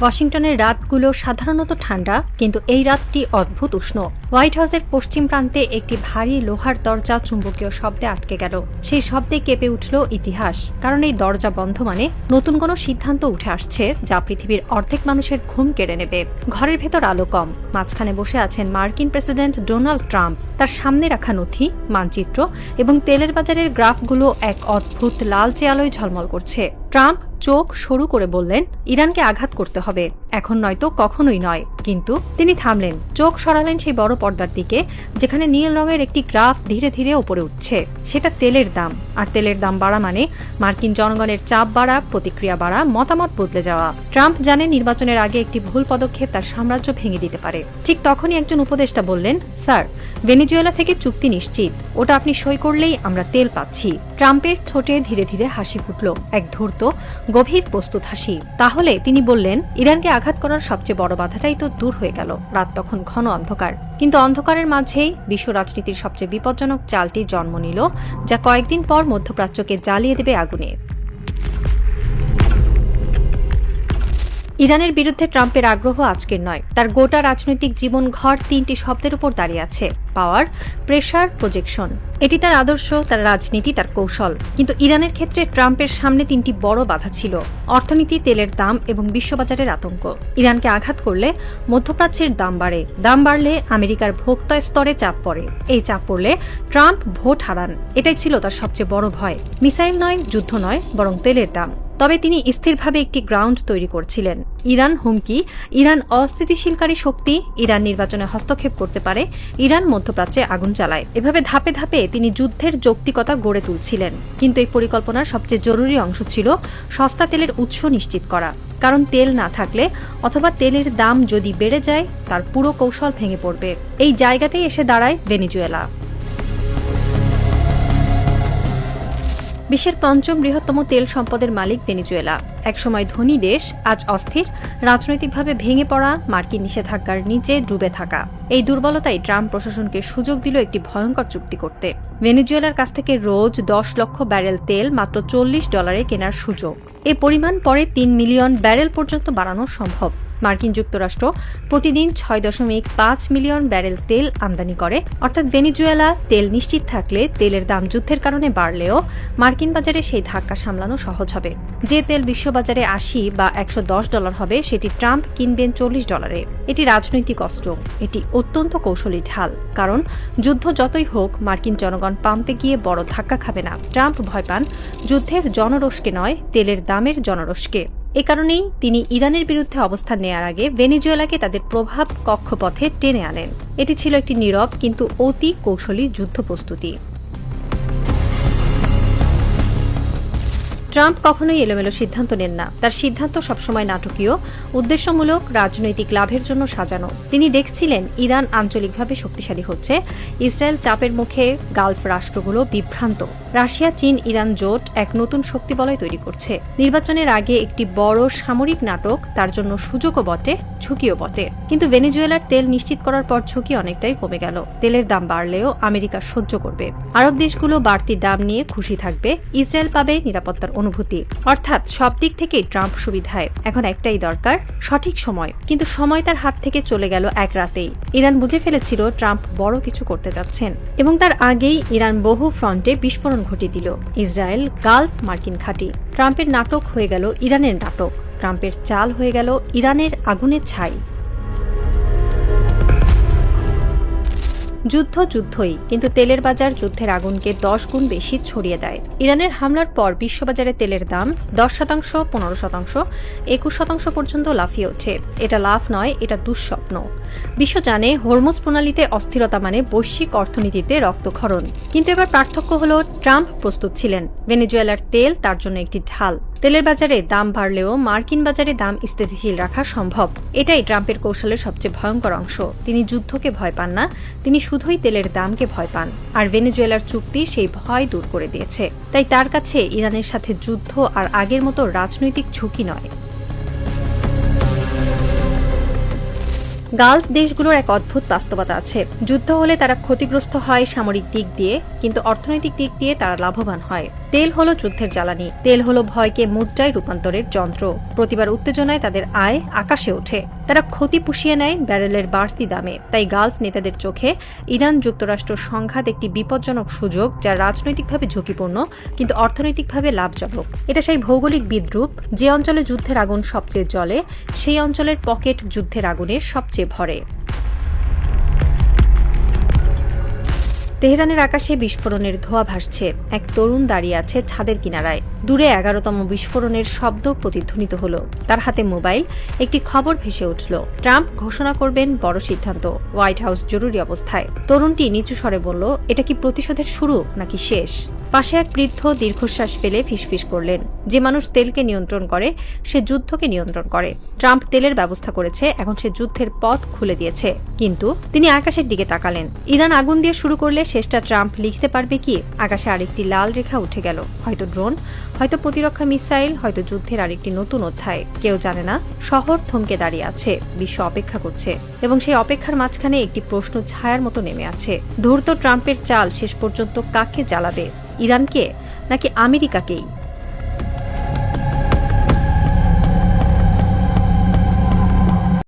ওয়াশিংটনের রাতগুলো সাধারণত ঠান্ডা, কিন্তু এই রাতটি অদ্ভুত উষ্ণ। হোয়াইট হাউসের পশ্চিম প্রান্তে একটি ভারী লোহার দরজা চুম্বকীয় শব্দে আটকে গেল। সেই শব্দে কেঁপে উঠল ইতিহাস, কারণ এই দরজা বন্ধ মানে নতুন কোনো সিদ্ধান্ত উঠে আসছে যা পৃথিবীর অর্ধেক মানুষের ঘুম কেড়ে নেবে। ঘরের ভেতর আলো কম, মাঝখানে বসে আছেন মার্কিন প্রেসিডেন্ট ডোনাল্ড ট্রাম্প। তার সামনে রাখা নথি, মানচিত্র এবং তেলের বাজারের গ্রাফগুলো এক অদ্ভুত লালচে আলোয় ঝলমল করছে। ট্রাম্প চোখ সরু করে বললেন, ইরানকে আঘাত করতে হবে, এখন নয়তো কখনোই নয়। কিন্তু তিনি থামলেন, চোখ সরালেন সেই বড় পর্দার দিকে, যেখানে নীল রঙের একটি গ্রাফ ধীরে ধীরে উপরে উঠছে। সেটা তেলের দাম, আর তেলের দাম বাড়া মানে মার্কিন জনগণের চাপ বাড়া, প্রতিক্রিয়া বাড়া, মতামত বদলে যাওয়া। ট্রাম্প জানেন নির্বাচনের আগে একটি ভুল পদক্ষেপ তার সাম্রাজ্য ভেঙে দিতে পারে। ঠিক তখনই একজন উপদেষ্টা বললেন, স্যার, ভেনেজুয়েলা থেকে চুক্তি নিশ্চিত, ওটা আপনি সই করলেই আমরা তেল পাচ্ছি। ট্রাম্পের ঠোঁটে ধীরে ধীরে হাসি ফুটল, এক ধূর্ত গভীর প্রস্তুত হাসি। তাহলে তিনি বললেন, ইরানকে আঘাত করার সবচেয়ে বড় বাধাটাই তো দূর হয়ে গেল। রাত তখন ঘন অন্ধকার, কিন্তু অন্ধকারের মাঝেই বিশ্ব রাজনীতির সবচেয়ে বিপজ্জনক চালটি জন্ম নিল, যা কয়েকদিন পর মধ্যপ্রাচ্যকে জ্বালিয়ে দেবে আগুনে। ইরানের বিরুদ্ধে ট্রাম্পের আগ্রহ আজকের নয়, তার গোটা রাজনৈতিক জীবন ঘর তিনটি শব্দের উপর দাঁড়িয়ে আছে: পাওয়ার, প্রেশার, প্রজেকশন। এটি তার আদর্শ, তার রাজনীতি, তার কৌশল। কিন্তু ইরানের ক্ষেত্রে ট্রাম্পের সামনে তিনটি বড় বাধা ছিল: অর্থনীতি, তেলের দাম এবং বিশ্ববাজারের আতঙ্ক। ইরানকে আঘাত করলে মধ্যপ্রাচ্যের দাম বাড়ে, দাম বাড়লে আমেরিকার ভোক্তা স্তরে চাপ পড়ে, এই চাপ পড়লে ট্রাম্প ভোট হারান। এটাই ছিল তার সবচেয়ে বড় ভয়। মিসাইল নয়, যুদ্ধ নয়, বরং তেলের দাম। তবে তিনি স্থিরভাবে একটি গ্রাউন্ড তৈরি করছিলেন। ইরান হুমকি, ইরান অস্থিতিশীলকারী শক্তি, ইরান নির্বাচনে হস্তক্ষেপ করতে পারে, ইরান মধ্যপ্রাচ্যে আগুন চালায়। এভাবে ধাপে ধাপে তিনি যুদ্ধের যৌক্তিকতা গড়ে তুলছিলেন। কিন্তু এই পরিকল্পনার সবচেয়ে জরুরি অংশ ছিল সস্তা তেলের উৎস নিশ্চিত করা। কারণ তেল না থাকলে অথবা তেলের দাম যদি বেড়ে যায়, তার পুরো কৌশল ভেঙে পড়বে। এই জায়গাতেই এসে দাঁড়ায় ভেনেজুয়েলা। বিশ্বের পঞ্চম বৃহত্তম তেল সম্পদের মালিক ভেনেজুয়েলা। একসময় ধনী দেশ, আজ অস্থির, রাজনৈতিকভাবে ভেঙে পড়া, মার্কিন নিষেধাজ্ঞার নিচে ডুবে থাকা। এই দুর্বলতাই ট্রাম্প প্রশাসনকে সুযোগ দিল একটি ভয়ঙ্কর চুক্তি করতে। ভেনেজুয়েলার কাছ থেকে রোজ 10 লক্ষ ব্যারেল তেল মাত্র $40 কেনার সুযোগ। এ পরিমাণ পরে 3 মিলিয়ন ব্যারেল পর্যন্ত বাড়ানো সম্ভব। মার্কিন যুক্তরাষ্ট্র প্রতিদিন 6.5 মিলিয়ন ব্যারেল তেল আমদানি করে। অর্থাৎ ভেনেজুয়েলা তেল নিশ্চিত থাকলে তেলের দাম যুদ্ধের কারণে বাড়লেও মার্কিন বাজারে সেই ধাক্কা সামলানো সহজ হবে। যে তেল বিশ্ববাজারে $80 বা $110 হবে, সেটি ট্রাম্প কিনবেন $40। এটি রাজনৈতিক অস্ত্র, এটি অত্যন্ত কৌশলী ঢাল। কারণ যুদ্ধ যতই হোক, মার্কিন জনগণ পাম্পে গিয়ে বড় ধাক্কা খাবে না। ট্রাম্প ভয় পান যুদ্ধের জনরোষকে নয়, তেলের দামের জনরোষকে। এ কারণেই তিনি ইরানের বিরুদ্ধে অবস্থান নেয়ার আগে ভেনেজুয়েলাকে তাদের প্রভাব কক্ষপথে টেনে আনেন। এটি ছিল একটি নীরব কিন্তু অতি কৌশলী যুদ্ধ প্রস্তুতি। ট্রাম্প কখনোই এলোমেলো সিদ্ধান্ত নেন না। তার সিদ্ধান্ত সবসময় নাটকীয়, উদ্দেশ্যমূলক, রাজনৈতিক লাভের জন্য সাজানো। তিনি দেখছিলেন ইরান আঞ্চলিকভাবে শক্তিশালী হচ্ছে, ইসরায়েল চাপের মুখে, গালফ রাষ্ট্রগুলো বিভ্রান্ত, রাশিয়া, চীন, ইরান জোট এক নতুন শক্তিবলয় তৈরি করছে। নির্বাচনের আগে একটি বড় সামরিক নাটক, তার জন্য সুযোগও বটে, ঝুঁকিও বটে। কিন্তু ভেনেজুয়েলার তেল নিশ্চিত করার পর ঝুঁকি অনেকটাই কমে গেল। তেলের দাম বাড়লেও আমেরিকা সহ্য করবে, আরব দেশগুলো বাড়তি দাম নিয়ে খুশি থাকবে, ইসরায়েল পাবে নিরাপত্তার অনুভূতি। অর্থাৎ সব দিক থেকেই ট্রাম্প সুবিধায়। এখন একটাই দরকার, সঠিক সময়। কিন্তু সময় তার হাত থেকে চলে গেল এক রাতেই। ইরান বুঝে ফেলেছিল ট্রাম্প বড় কিছু করতে যাচ্ছেন, এবং তার আগেই ইরান বহু ফ্রন্টে বিস্ফোরণ ঘটিয়ে দিল। ইসরায়েল, গালফ, মার্কিন ঘাঁটি। ট্রাম্পের নাটক হয়ে গেল ইরানের নাটক, ট্রাম্পের চাল হয়ে গেল ইরানের আগুনের ছাই। যুদ্ধ যুদ্ধই, কিন্তু তেলের বাজার যুদ্ধের আগুনকে 10 গুণ বেশি ছড়িয়ে দেয়। ইরানের হামলার পর বিশ্ববাজারে তেলের দাম 10%, 15%, 21% পর্যন্ত লাফিয়ে ওঠে। এটা লাফ নয়, এটা দুঃস্বপ্ন। বিশ্ব জানে হরমুজ প্রণালীতে অস্থিরতা মানে বৈশ্বিক অর্থনীতিতে রক্তক্ষরণ। কিন্তু এবার পার্থক্য হলো, ট্রাম্প প্রস্তুত ছিলেন। ভেনেজুয়েলার তেল তার জন্য একটি ঢাল। তেলের বাজারে দাম বাড়লেও মার্কিন বাজারে দাম স্থিতিশীল রাখা সম্ভব। এটাই ট্রাম্পের কৌশলের সবচেয়ে ভয়ঙ্কর অংশ। তিনি যুদ্ধকে ভয় পান না, তিনি শুধুই তেলের দামকে ভয় পান। আর ভেনেজুয়েলার চুক্তি সেই ভয় দূর করে দিয়েছে। তাই তার কাছে ইরানের সাথে যুদ্ধ আর আগের মতো রাজনৈতিক ঝুঁকি নয়। গালফ দেশগুলোর এক অদ্ভুত বাস্তবতা আছে। যুদ্ধ হলে তারা ক্ষতিগ্রস্ত হয় সামরিক দিক দিয়ে, কিন্তু অর্থনৈতিক দিক দিয়ে তারা লাভবান হয়। তেল হলো যুদ্ধের জ্বালানি, তেল হলো ভয়কে মুদ্রায় রূপান্তরের যন্ত্র। প্রতিবার উত্তেজনায় তাদের আয় আকাশে ওঠে। তারা ক্ষতি পুষিয়ে নেয় ব্যারেলের বাড়তি দামে। তাই গালফ নেতাদের চোখে ইরান যুক্তরাষ্ট্র সংঘাত একটি বিপজ্জনক সুযোগ, যা রাজনৈতিকভাবে ঝুঁকিপূর্ণ কিন্তু অর্থনৈতিকভাবে লাভজনক। এটা সেই ভৌগোলিক বিদ্রূপ, যে অঞ্চলে যুদ্ধের আগুন সবচেয়ে জ্বলে সেই অঞ্চলের পকেট যুদ্ধের আগুনে সবচেয়ে ভরে। তেহরানের আকাশে বিস্ফোরণের ধোঁয়া ভাসছে। এক তরুণ দাঁড়িয়ে আছে ছাদের কিনারায়। দূরে 11তম বিস্ফোরণের শব্দ প্রতিধ্বনিত হলো। তার হাতে মোবাইল। একটি খবর ভেসে উঠল, ট্রাম্প ঘোষণা করবেন বড় সিদ্ধান্ত, হোয়াইট হাউস জরুরি অবস্থায়। তরুণটি নিচু স্বরে বলল, এটা কি প্রতিশোধের শুরু নাকি শেষ? পাশে এক বৃদ্ধ দীর্ঘশ্বাস ফেলে ফিসফিস করলেন, যে মানুষ তেলকে নিয়ন্ত্রণ করে সে যুদ্ধকে নিয়ন্ত্রণ করে। ট্রাম্প তেলের ব্যবস্থা করেছে, এখন সে যুদ্ধের পথ খুলে দিয়েছে। কিন্তু তিনি আকাশের দিকে তাকালেন। ইরান আগুন দিয়ে শুরু করলে শেষটা ট্রাম্প লিখতে পারবে কি? আকাশে আরেকটি লাল রেখা উঠে গেল। হয়তো ড্রোন, হয়তো প্রতিরক্ষা মিসাইল, হয়তো যুদ্ধের আরেকটি নতুন অধ্যায়। কেউ জানে না। শহর থমকে দাঁড়িয়ে আছে, বিশ্ব অপেক্ষা করছে, এবং সেই অপেক্ষার মাঝখানে একটি প্রশ্ন ছায়ার মতো নেমে আছে। ধূর্ত ট্রাম্পের চাল শেষ পর্যন্ত কাকে জ্বালাবে? ইরানকে নাকি আমেরিকাকেই?